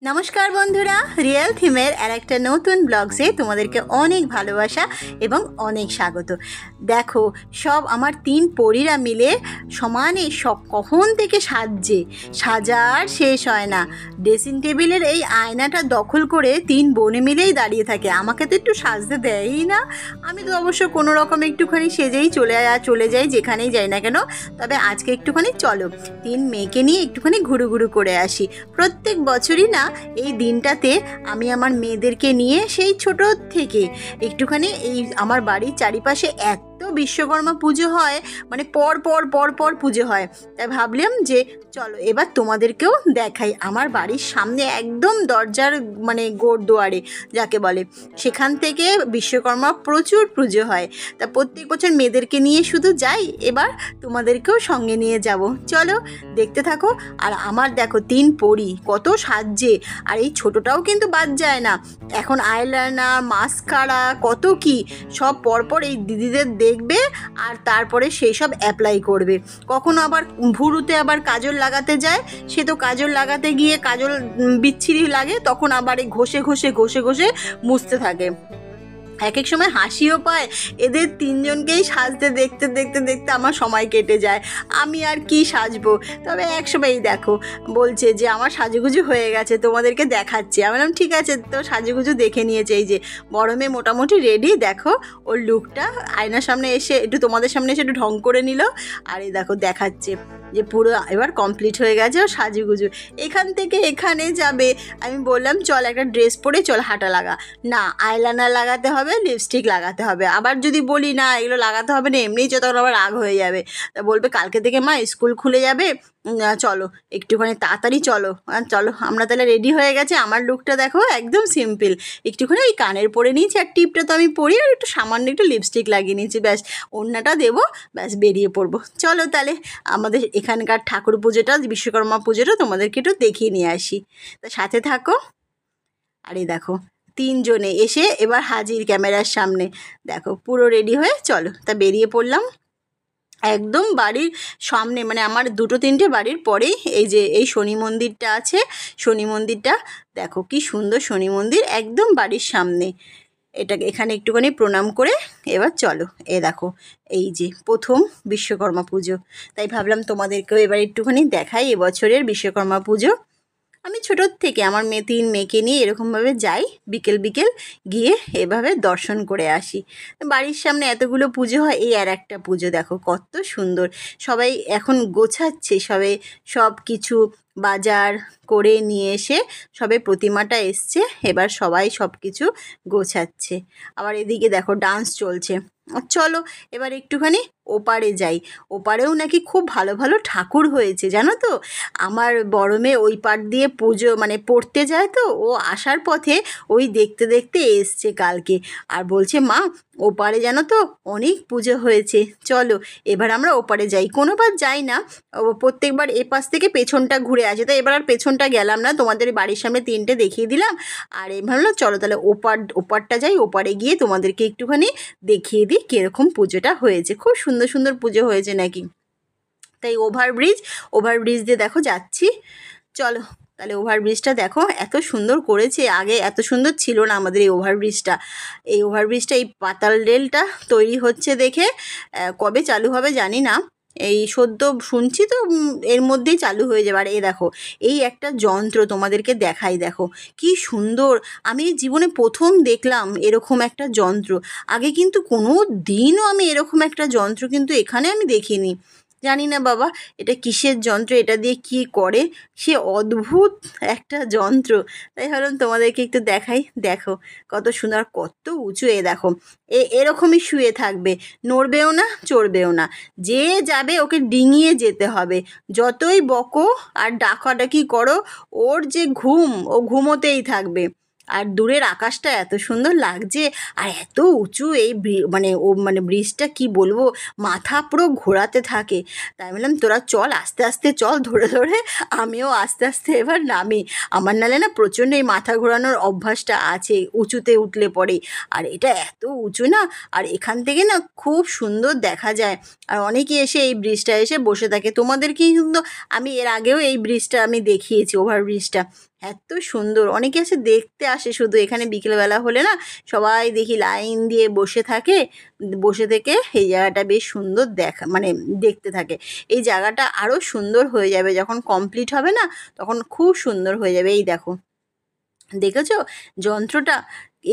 নমস্কার বন্ধুরা, রিয়েল থিমের আর একটা নতুন ব্লগসে তোমাদেরকে অনেক ভালোবাসা এবং অনেক স্বাগত। দেখো, সব আমার 3 পরীরা মিলে সমানে সব কখন থেকে সাজার শেষ হয় না। ড্রেসিং টেবিলের এই আয়নাটা দখল করে 3 বোনে মিলেই দাঁড়িয়ে থাকে। আমাকে তো একটু সাজতে দেয়ই না। আমি তো অবশ্য কোনো রকম একটুখানি সেজেই চলে যাই যেখানেই যাই না কেন। তবে আজকে একটুখানি চলো 3 মেয়েকে নিয়ে একটুখানি ঘুরু করে আসি। প্রত্যেক বছরই না এই দিনটাতে আমি আমার মেয়েদেরকে নিয়ে সেই ছোট থেকে একটুখানি এই আমার বাড়ির চারিপাশে এত বিশ্বকর্মা পুজো হয়, মানে পর পর পুজো হয়। তাই ভাবলাম যে চলো এবার তোমাদেরকেও দেখাই। আমার বাড়ির সামনে একদম দরজার মানে গোড়দুয়ারে যাকে বলে, সেখান থেকে বিশ্বকর্মা প্রচুর পুজো হয়। তা প্রত্যেক বছর মেয়েদেরকে নিয়ে শুধু যাই, এবার তোমাদেরকেও সঙ্গে নিয়ে যাব। চলো দেখতে থাকো। আর আমার দেখো 3 পরী কত সাজছে, আর এই ছোটটাও কিন্তু বাদ যায় না। এখন আইলাইনার, মাস্কারা, কত কি সব পরপর এই দিদিদের দেখবে আর তারপরে সেই সব অ্যাপ্লাই করবে। কখনো আবার ভুরুতে আবার কাজল লাগাতে যায়, সে তো কাজল লাগাতে গিয়ে কাজল বিচ্ছিরি লাগে, তখন আবার এই ঘষে মুছতে থাকে। এক এক সময় হাসিও পায়। এদের 3 জনকেই সাজতে দেখতে আমার সময় কেটে যায়। আমি আর কি সাজবো। তবে এক সময় দেখো বলছে যে আমার সাজুগুজু হয়ে গেছে, তোমাদেরকে দেখাচ্ছি। আমি বললাম ঠিক আছে, তো সাজুগুজু দেখে নিয়েছে। এই যে বড় মেয়ে মোটামুটি রেডি, দেখো ওর লুকটা আয়নার সামনে এসে একটু তোমাদের সামনে এসে একটু ঢং করে নিল। আর এই দেখো দেখাচ্ছে যে পুরো এবার কমপ্লিট হয়ে গেছে ওর সাজুগুজু। এখান থেকে এখানে যাবে। আমি বললাম চল একটা ড্রেস পরে চল হাঁটা লাগা। না, আইলাইনার লাগাতে হবে, লিপস্টিক লাগাতে হবে। আবার যদি বলি না এগুলো লাগাতে হবে না, এমনিই তখন আবার রাগ হয়ে যাবে। তা বলবে কালকে থেকে মা স্কুল খুলে যাবে, চলো একটুখানি তাড়াতাড়ি চলো। চলো আমরা তাহলে রেডি হয়ে গেছে। আমার লুকটা দেখো একদম সিম্পল, একটুখানি ওই কানের পরে নিয়েছি, আর টিপটা তো আমি পরি, আর একটু সামান্য একটু লিপস্টিক লাগিয়ে নিয়েছি, ব্যাস ওড়নাটা দেবো, ব্যাস বেরিয়ে পড়বো। চলো তাহলে আমাদের এখানকার ঠাকুর পুজোটা, বিশ্বকর্মা পুজোটা তোমাদেরকে একটু দেখিয়ে নিয়ে আসি। তা সাথে থাকো। আর এই দেখো 3 জনে এসে এবার হাজির ক্যামেরার সামনে। দেখো পুরো রেডি হয়ে চলো তা বেরিয়ে পড়লাম। একদম বাড়ির সামনে, মানে আমার 2-3টে বাড়ির পরেই এই যে এই শনি মন্দিরটা আছে। শনি মন্দিরটা দেখো কি সুন্দর শনি মন্দির, একদম বাড়ির সামনে। এটাকে এখানে একটুখানি প্রণাম করে এবার চলো। দেখো এই যে প্রথম বিশ্বকর্মা পুজো, তাই ভাবলাম তোমাদেরকেও এবার একটুখানি দেখাই এবছরের বিশ্বকর্মা পুজো। আমি ছোটোর থেকে আমার 3 মেয়েকে নিয়ে এরকমভাবে যাই, বিকেল গিয়ে এভাবে দর্শন করে আসি। বাড়ির সামনে এতগুলো পুজো হয়, এই আর একটা পুজো দেখো কত সুন্দর। সবাই এখন গোছাচ্ছে, সব কিছু বাজার করে নিয়ে এসে সবে প্রতিমাটা এসছে, এবার সবাই সব কিছু গোছাচ্ছে। আবার এদিকে দেখো ডান্স চলছে। চলো এবার একটুখানি ওপারে যাই। ওপারেও নাকি খুব ভালো ভালো ঠাকুর হয়েছে জানো তো। আমার বড় মেয়ে ওই পার দিয়ে পুজো মানে পড়তে যায়, তো ও আসার পথে ওই দেখতে এসছে কালকে, আর বলছে মা ওপারে জানো তো অনেক পুজো হয়েছে, চলো এবার আমরা ওপারে যাই। কোনোবার যাই না, প্রত্যেকবার এ পাশ থেকে পেছনটা ঘুরে আসে, তো এবার আর পেছনটা গেলাম না, তোমাদের বাড়ির সামনে 3টে দেখিয়ে দিলাম। আর এই ভাবলাম চলো তাহলে ওপারটা যাই, ওপারে গিয়ে তোমাদেরকে একটুখানি দেখিয়ে দিই কীরকম পুজোটা হয়েছে। খুব সুন্দর পুজো হয়েছে নাকি। তাই ওভারব্রিজ দিয়ে দেখো যাচ্ছি। চলো তাহলে ওভারব্রিজটা দেখো এত সুন্দর করেছে, আগে এত সুন্দর ছিল না আমাদের এই ওভারব্রিজটা। এই পাতাল রেলটা তৈরি হচ্ছে দেখে কবে চালু হবে জানি না, এই সদ্য শুনছি তো এর মধ্যেই চালু হয়ে যাবে। আর দেখো এই একটা যন্ত্র তোমাদেরকে দেখাই, দেখো কি সুন্দর। আমি জীবনে প্রথম দেখলাম এরকম একটা যন্ত্র। আগে কিন্তু কোনো দিনও আমি এরকম একটা যন্ত্র কিন্তু এখানে আমি দেখিনি। জানি না বাবা এটা কিসের যন্ত্র, এটা দিয়ে কি করে, সে অদ্ভুত একটা যন্ত্র। তাই ভাবলাম তোমাদেরকে একটু দেখাই। দেখো কত সুন্দর, কত উঁচু। দেখো এরকমই শুয়ে থাকবে, নড়বেও না চড়বেও না, যে যাবে ওকে ডিঙিয়ে যেতে হবে। যতই বকো আর ডাকাডাকি করো, ওর যে ও ঘুমোতেই থাকবে। আর দূরের আকাশটা এত সুন্দর লাগছে, আর এত উঁচু এই মানে ব্রিজটা কি বলবো, মাথা পুরো ঘোরাতে থাকে। তাই বললাম তোরা চল আস্তে চল ধরে আমিও আস্তে এবার নামি। আমার নালে না প্রচণ্ড এই মাথা ঘোরানোর অভ্যাসটা আছে উঁচুতে উঠলে পরে। আর এটা এত উঁচু না, আর এখান থেকে না খুব সুন্দর দেখা যায়। আর অনেকে এসে এই ব্রিজটা এসে বসে থাকে। তোমাদেরকে কিন্তু আমি এর আগেও এই ব্রিজটা আমি দেখিয়েছি, ওভারব্রিজটা। এত সুন্দর, অনেকে এসে দেখতে আসে শুধু এখানে বিকেলবেলা হলে না, সবাই দেখি লাইন দিয়ে বসে থাকে, বসে থেকে এই জায়গাটা বেশ সুন্দর দেখা মানে দেখতে থাকে। এই জায়গাটা আরও সুন্দর হয়ে যাবে যখন কমপ্লিট হবে না, তখন খুব সুন্দর হয়ে যাবে। এই দেখো, দেখেছো যন্ত্রটা,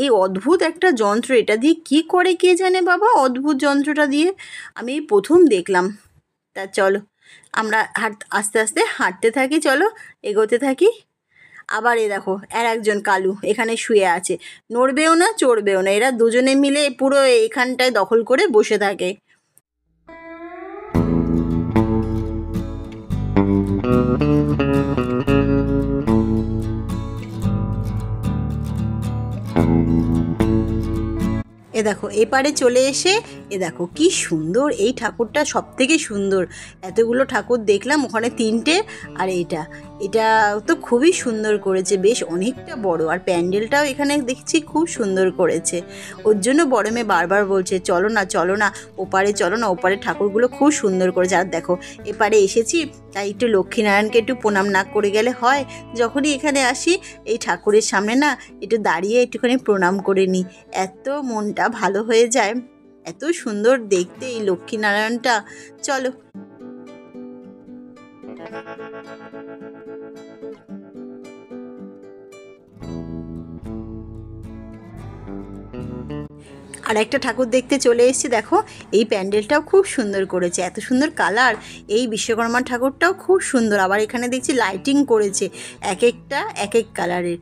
এই অদ্ভুত একটা যন্ত্র, এটা দিয়ে কি করে কে জানে বাবা, অদ্ভুত যন্ত্রটা দিয়ে আমি এই প্রথম দেখলাম। তা চলো আমরা আস্তে আস্তে হাঁটতে থাকি, চলো এগোতে থাকি। আবার এ দেখো আর একজন কালু এখানে শুয়ে আছে, নড়বেও না চড়বেও না, এরা দুজনে মিলে পুরো এখানটায় দখল করে বসে থাকে। এ দেখো এপারে চলে এসে এ দেখো কি সুন্দর, এই ঠাকুরটা সব থেকে সুন্দর। এতগুলো ঠাকুর দেখলাম, ওখানে 3টে, আর এটা তো খুবই সুন্দর করেছে, বেশ অনেকটা বড়, আর প্যান্ডেলটাও এখানে দেখছি খুব সুন্দর করেছে। ওর জন্য বড় মেয়ে বারবার বলছে চলো না চলো না, ওপারে চলো না, ওপারে ঠাকুরগুলো খুব সুন্দর করেছে। আর দেখো এপারে এসেছি, তাই একটু লক্ষ্মীনারায়ণকে একটু প্রণাম না করে গেলে হয়? যখনই এখানে আসি এই ঠাকুরের সামনে না একটু দাঁড়িয়ে একটুখানি প্রণাম করে নিই, এত মনটা ভালো হয়ে যায়, এত সুন্দর দেখতে এই লক্ষ্মীনারায়ণটা। চলো আর একটা ঠাকুর দেখতে চলে এসেছি, দেখো এই প্যান্ডেলটাও খুব সুন্দর করেছে, এত সুন্দর কালার। এই বিশ্বকর্মা ঠাকুরটাও খুব সুন্দর, আবার এখানে দেখছি লাইটিং করেছে, এক একটা এক এক কালারের।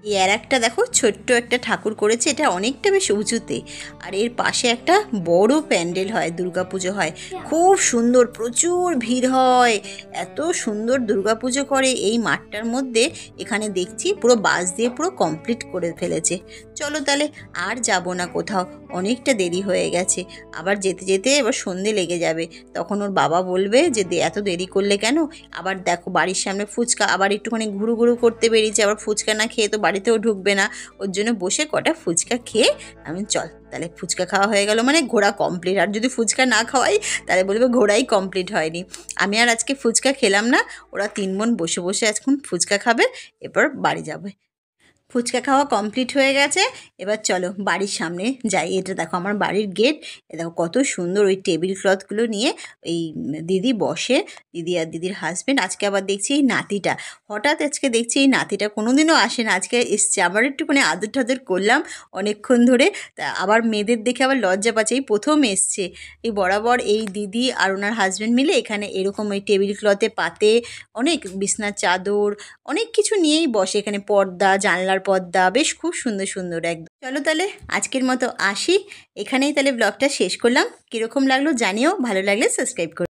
এই আর একটা দেখো ছোট্ট একটা ঠাকুর করেছে, এটা অনেকটা বেশ উঁচুতে, আর এর পাশে একটা বড় প্যান্ডেল হয়, দুর্গাপুজো হয়, খুব সুন্দর, প্রচুর ভিড় হয়, এত সুন্দর দুর্গাপুজো করে এই মাঠটার মধ্যে। এখানে দেখছি পুরো বাঁশ দিয়ে পুরো কমপ্লিট করে ফেলেছে। চলো তাহলে আর যাব না কোথাও, অনেকটা দেরি হয়ে গেছে, আবার যেতে যেতে এবার সন্ধে লেগে যাবে, তখন ওর বাবা বলবে যে এত দেরি করলে কেন। আবার দেখো বাড়ির সামনে ফুচকা, আবার একটুখানি ঘুরু ঘুরু করতে বেরিয়েছে, আবার ফুচকা না খেয়ে তো বাড়িতেও ঢুকবে না, ওর জন্য বসে কটা ফুচকা খেয়ে আমি চল তাহলে ফুচকা খাওয়া হয়ে গেল মানে ঘোরা কমপ্লিট, আর যদি ফুচকা না খাওয়াই তাহলে বলবে ঘোরাই কমপ্লিট হয়নি। আমি আর আজকে ফুচকা খেলাম না, ওরা 3 বোন বসে বসে এখন ফুচকা খাবে, এরপর বাড়ি যাবে। ফুচকা খাওয়া কমপ্লিট হয়ে গেছে, এবার চলো বাড়ির সামনে যাই। এটা দেখো আমার বাড়ির গেট, এ দেখো কত সুন্দর ওই টেবিল ক্লথগুলো নিয়ে এই দিদি বসে, দিদি আর দিদির হাজব্যান্ড। আজকে আবার দেখছি এই নাতিটা, হঠাৎ আজকে দেখছি এই নাতিটা কোনোদিনও আসে না, আজকে এসছে, আবার একটুখানি আদর টাদর করলাম অনেকক্ষণ ধরে। তা আবার মেয়েদের দেখে আবার লজ্জা পাচ্ছে, এই প্রথম এসছে। এই বরাবর এই দিদি আর ওনার হাজব্যান্ড মিলে এখানে এরকম ওই টেবিল ক্লথে পাতে অনেক বিছনার চাদর অনেক কিছু নিয়েই বসে, এখানে পর্দা, জানলার পর্দা, বেশ খুব সুন্দর সুন্দর একদম। চলো তাহলে আজকের মতো আসি, এখানেই তাহলে ব্লগটা শেষ করলাম। কীরকম লাগলো জানিও, ভালো লাগলে সাবস্ক্রাইব করো।